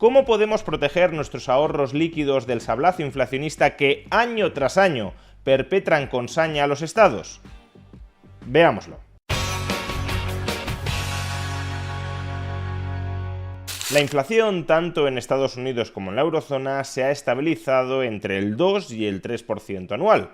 ¿Cómo podemos proteger nuestros ahorros líquidos del sablazo inflacionista que año tras año perpetran con saña a los estados? Veámoslo. La inflación, tanto en Estados Unidos como en la eurozona, se ha estabilizado entre el 2 y el 3% anual.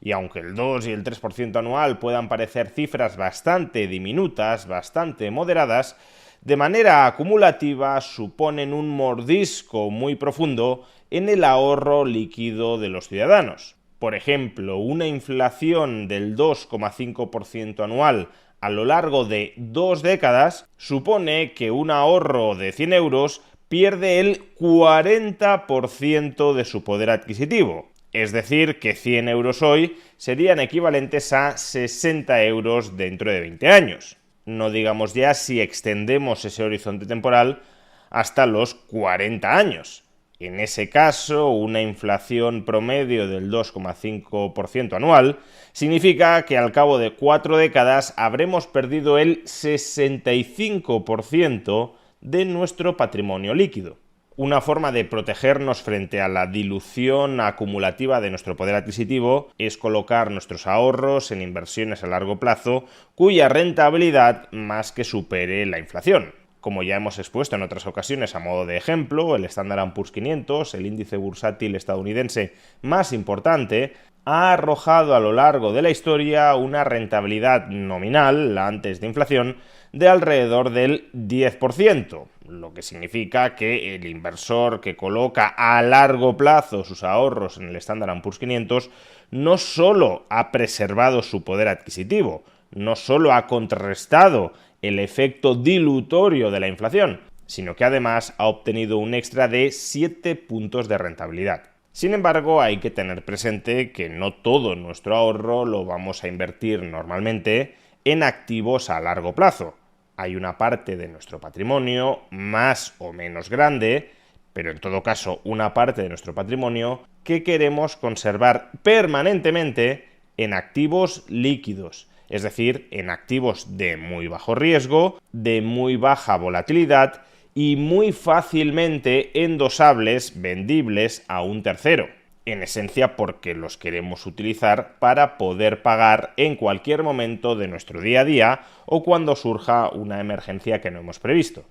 Y aunque el 2 y el 3% anual puedan parecer cifras bastante diminutas, bastante moderadas, de manera acumulativa suponen un mordisco muy profundo en el ahorro líquido de los ciudadanos. Por ejemplo, una inflación del 2,5% anual a lo largo de 2 décadas supone que un ahorro de 100 euros pierde el 40% de su poder adquisitivo. Es decir, que 100 euros hoy serían equivalentes a 60 euros dentro de 20 años. No digamos ya si extendemos ese horizonte temporal hasta los 40 años. En ese caso, una inflación promedio del 2,5% anual significa que al cabo de 4 décadas habremos perdido el 65% de nuestro patrimonio líquido. Una forma de protegernos frente a la dilución acumulativa de nuestro poder adquisitivo es colocar nuestros ahorros en inversiones a largo plazo cuya rentabilidad más que supere la inflación. Como ya hemos expuesto en otras ocasiones a modo de ejemplo, el Standard & Poor's 500, el índice bursátil estadounidense más importante, ha arrojado a lo largo de la historia una rentabilidad nominal, la antes de inflación, de alrededor del 10%, lo que significa que el inversor que coloca a largo plazo sus ahorros en el Standard & Poor's 500 no solo ha preservado su poder adquisitivo, no solo ha contrarrestado el efecto dilutorio de la inflación, sino que además ha obtenido un extra de 7 puntos de rentabilidad. Sin embargo, hay que tener presente que no todo nuestro ahorro lo vamos a invertir normalmente en activos a largo plazo. Hay una parte de nuestro patrimonio más o menos grande, pero en todo caso una parte de nuestro patrimonio que queremos conservar permanentemente en activos líquidos, es decir, en activos de muy bajo riesgo, de muy baja volatilidad y muy fácilmente endosables, vendibles a un tercero. En esencia porque los queremos utilizar para poder pagar en cualquier momento de nuestro día a día o cuando surja una emergencia que no hemos previsto.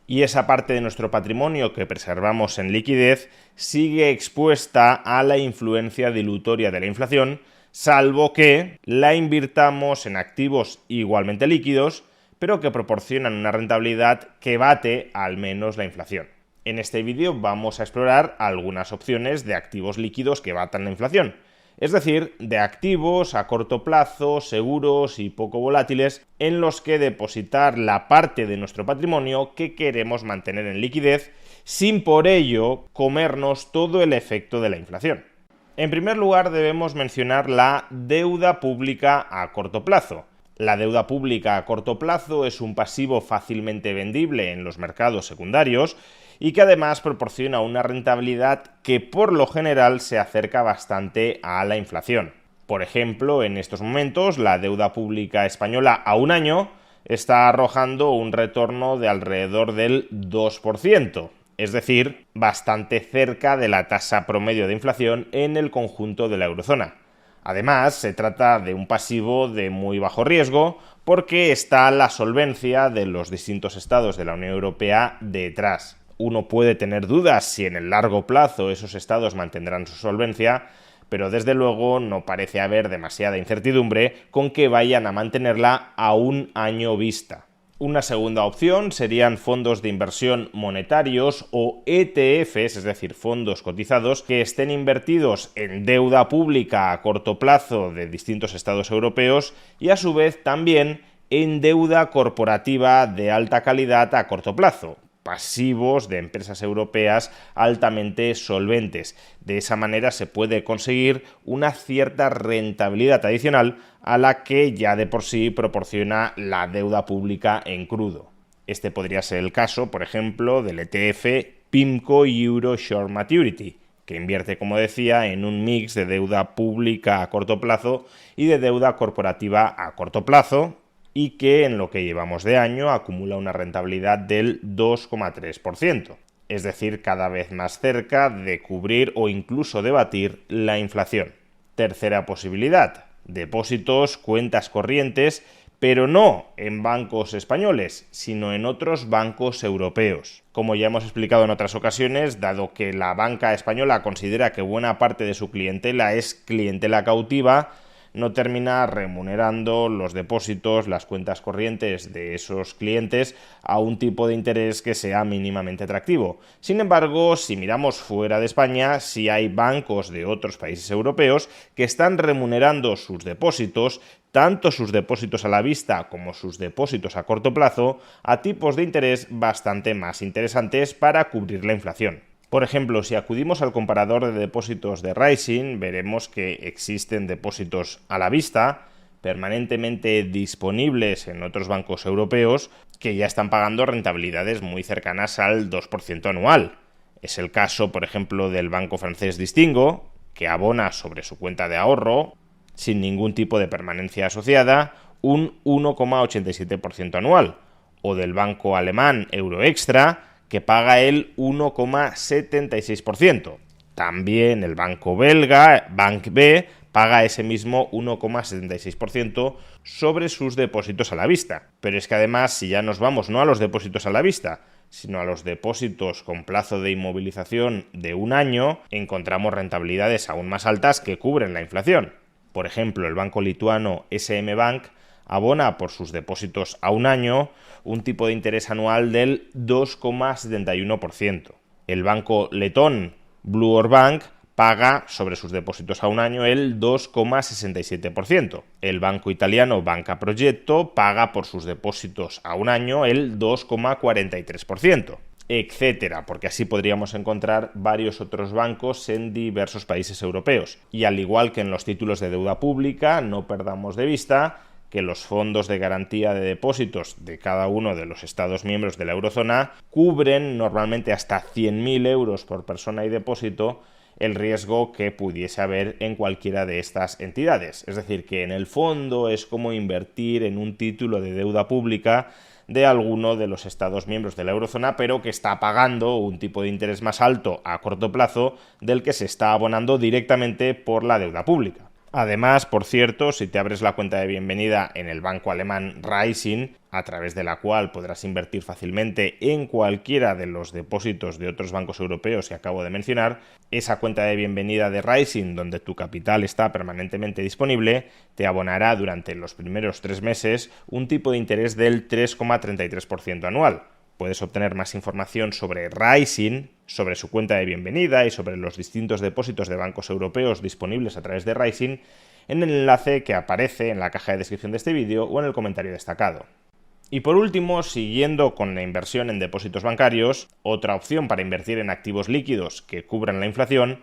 Y esa parte de nuestro patrimonio que preservamos en liquidez sigue expuesta a la influencia dilutoria de la inflación, salvo que la invirtamos en activos igualmente líquidos, pero que proporcionan una rentabilidad que bate al menos la inflación. En este vídeo vamos a explorar algunas opciones de activos líquidos que batan la inflación, es decir, de activos a corto plazo, seguros y poco volátiles, en los que depositar la parte de nuestro patrimonio que queremos mantener en liquidez, sin por ello comernos todo el efecto de la inflación. En primer lugar, debemos mencionar la deuda pública a corto plazo. La deuda pública a corto plazo es un pasivo fácilmente vendible en los mercados secundarios y que además proporciona una rentabilidad que por lo general se acerca bastante a la inflación. Por ejemplo, en estos momentos la deuda pública española a un año está arrojando un retorno de alrededor del 2%, es decir, bastante cerca de la tasa promedio de inflación en el conjunto de la eurozona. Además, se trata de un pasivo de muy bajo riesgo porque está la solvencia de los distintos estados de la Unión Europea detrás. Uno puede tener dudas si en el largo plazo esos estados mantendrán su solvencia, pero desde luego no parece haber demasiada incertidumbre con que vayan a mantenerla a un año vista. Una segunda opción serían fondos de inversión monetarios o ETFs, es decir, fondos cotizados que estén invertidos en deuda pública a corto plazo de distintos estados europeos y a su vez también en deuda corporativa de alta calidad a corto plazo, pasivos de empresas europeas altamente solventes. De esa manera se puede conseguir una cierta rentabilidad adicional a la que ya de por sí proporciona la deuda pública en crudo. Este podría ser el caso, por ejemplo, del ETF PIMCO Euro Short Maturity, que invierte, como decía, en un mix de deuda pública a corto plazo y de deuda corporativa a corto plazo, y que en lo que llevamos de año acumula una rentabilidad del 2,3%. es decir, cada vez más cerca de cubrir o incluso de batir la inflación. Tercera posibilidad, depósitos, cuentas corrientes, pero no en bancos españoles, sino en otros bancos europeos. Como ya hemos explicado en otras ocasiones, dado que la banca española considera que buena parte de su clientela es clientela cautiva, no termina remunerando los depósitos, las cuentas corrientes de esos clientes a un tipo de interés que sea mínimamente atractivo. Sin embargo, si miramos fuera de España, sí hay bancos de otros países europeos que están remunerando sus depósitos, tanto sus depósitos a la vista como sus depósitos a corto plazo, a tipos de interés bastante más interesantes para cubrir la inflación. Por ejemplo, si acudimos al comparador de depósitos de Raisin, veremos que existen depósitos a la vista, permanentemente disponibles en otros bancos europeos, que ya están pagando rentabilidades muy cercanas al 2% anual. Es el caso, por ejemplo, del banco francés Distingo, que abona sobre su cuenta de ahorro, sin ningún tipo de permanencia asociada, un 1,87% anual, o del banco alemán Euroextra, que paga el 1,76%. También el banco belga, Bank B, paga ese mismo 1,76% sobre sus depósitos a la vista. Pero es que además, si ya nos vamos no a los depósitos a la vista, sino a los depósitos con plazo de inmovilización de un año, encontramos rentabilidades aún más altas que cubren la inflación. Por ejemplo, el banco lituano SM Bank abona por sus depósitos a un año un tipo de interés anual del 2,71%. El banco letón Blue Bank paga sobre sus depósitos a un año el 2,67%. El banco italiano Banca Progetto paga por sus depósitos a un año el 2,43%. Etcétera, porque así podríamos encontrar varios otros bancos en diversos países europeos. Y al igual que en los títulos de deuda pública, no perdamos de vista que los fondos de garantía de depósitos de cada uno de los Estados miembros de la eurozona cubren normalmente hasta 100.000 euros por persona y depósito el riesgo que pudiese haber en cualquiera de estas entidades. Es decir, que en el fondo es como invertir en un título de deuda pública de alguno de los Estados miembros de la eurozona, pero que está pagando un tipo de interés más alto a corto plazo del que se está abonando directamente por la deuda pública. Además, por cierto, si te abres la cuenta de bienvenida en el banco alemán Raisin, a través de la cual podrás invertir fácilmente en cualquiera de los depósitos de otros bancos europeos que acabo de mencionar, esa cuenta de bienvenida de Raisin, donde tu capital está permanentemente disponible, te abonará durante los primeros 3 meses un tipo de interés del 3,33% anual. Puedes obtener más información sobre Raisin, sobre su cuenta de bienvenida y sobre los distintos depósitos de bancos europeos disponibles a través de Raisin en el enlace que aparece en la caja de descripción de este vídeo o en el comentario destacado. Y por último, siguiendo con la inversión en depósitos bancarios, otra opción para invertir en activos líquidos que cubran la inflación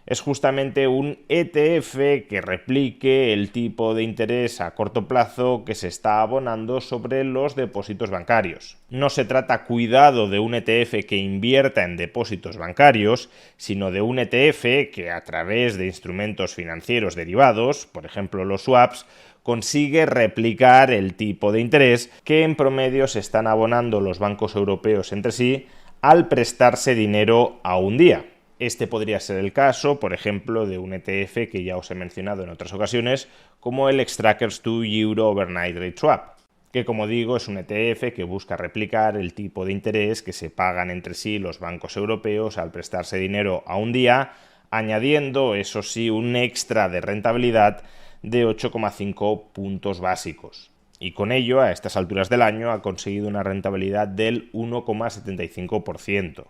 es justamente un ETF que replique el tipo de interés a corto plazo que se está abonando sobre los depósitos bancarios. No se trata, cuidado, de un ETF que invierta en depósitos bancarios, sino de un ETF que a través de instrumentos financieros derivados, por ejemplo los swaps, consigue replicar el tipo de interés que en promedio se están abonando los bancos europeos entre sí al prestarse dinero a un día. Este podría ser el caso, por ejemplo, de un ETF que ya os he mencionado en otras ocasiones, como el Xtrackers 2 Euro Overnight Rate Swap, que, como digo, es un ETF que busca replicar el tipo de interés que se pagan entre sí los bancos europeos al prestarse dinero a un día, añadiendo, eso sí, un extra de rentabilidad de 8,5 puntos básicos. Y con ello, a estas alturas del año, ha conseguido una rentabilidad del 1,75%.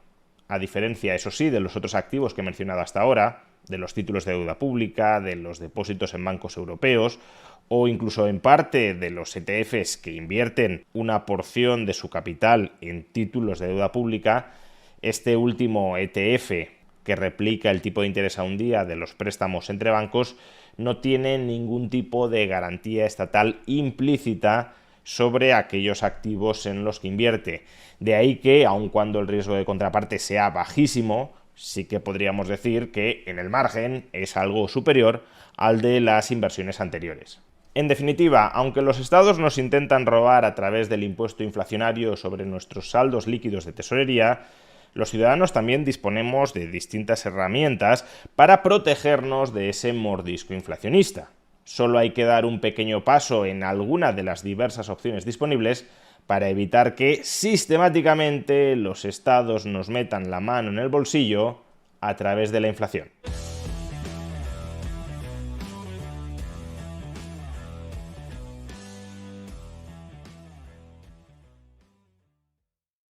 A diferencia, eso sí, de los otros activos que he mencionado hasta ahora, de los títulos de deuda pública, de los depósitos en bancos europeos o incluso en parte de los ETFs que invierten una porción de su capital en títulos de deuda pública, este último ETF que replica el tipo de interés a un día de los préstamos entre bancos no tiene ningún tipo de garantía estatal implícita sobre aquellos activos en los que invierte. De ahí que, aun cuando el riesgo de contraparte sea bajísimo, sí que podríamos decir que en el margen es algo superior al de las inversiones anteriores. En definitiva, aunque los estados nos intentan robar a través del impuesto inflacionario sobre nuestros saldos líquidos de tesorería, los ciudadanos también disponemos de distintas herramientas para protegernos de ese mordisco inflacionista. Solo hay que dar un pequeño paso en alguna de las diversas opciones disponibles para evitar que sistemáticamente los estados nos metan la mano en el bolsillo a través de la inflación.